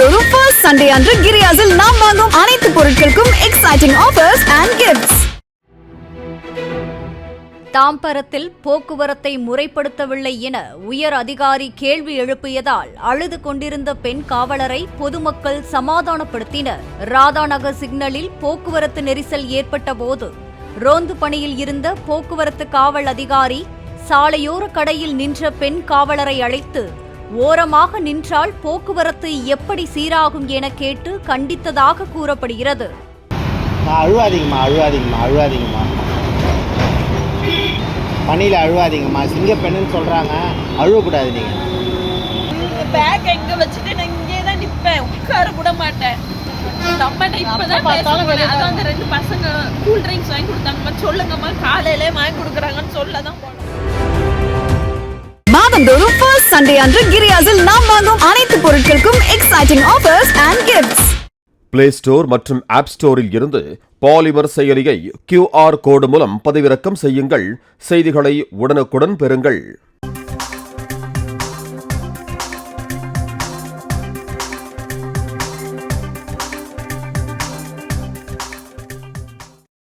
மாதந்தோறும் first Sunday அன்று கிரியாஸில் நாம் வாங்கும் அனைத்து பொருட்களுக்கும் எக்ஸைட்டிங் ஆஃபர்ஸ் அண்ட் கிஃப்ட்ஸ். தாம்பரத்தில் போக்குவரத்தை முறைப்படுத்தவில்லை என உயர் அதிகாரி கேள்வி எழுப்பியதால் அழுது கொண்டிருந்த பெண் காவலரை பொதுமக்கள் சமாதானப்படுத்தினர். ராதாநகர் சிக்னலில் போக்குவரத்து நெரிசல் ஏற்பட்ட போது ரோந்து பணியில் இருந்த போக்குவரத்து காவல் அதிகாரி சாலையோர கடையில் நின்ற பெண் காவலரை அழைத்து ஓரமாக நின்றால் போக்குவரத்து எப்படி சீராகும் என கேட்டு கண்டித்ததாக கூறப்படுகிறது. பணியில் அழுவாதீங்கம்மா, சிங்கப்பெண்ணுன்னு சொல்கிறாங்க, அழுவக்கூடாது. நீங்கள் பேக் எங்கே வச்சுட்டு நான் இங்கே தான் நிற்பேன், உட்கார கூட மாட்டேன். நம்மகிட்ட இப்போதான் பேசுகிறேன். அதான் அந்த 2 பசங்க கூல் ட்ரிங்க்ஸ் வாங்கி கொடுத்தாங்கம்மா, சொல்லுங்கம்மா காலையிலே வாங்கி கொடுக்குறாங்கன்னு சொல்ல தான் போனோம். மாதந்தோறும் ஃபர்ஸ்ட் சண்டே அன்று கிரியாஸில் நாம் வாங்கும் அனைத்து பொருட்களுக்கும் exciting offers and gifts. Play store மற்றும் ஆப் ஸ்டோரில் இருந்து பாலிமர் செயலியை QR கோடு மூலம் பதிவிறக்கம் செய்யுங்கள். செய்திகளை உடனுக்குடன் பெறுங்கள்.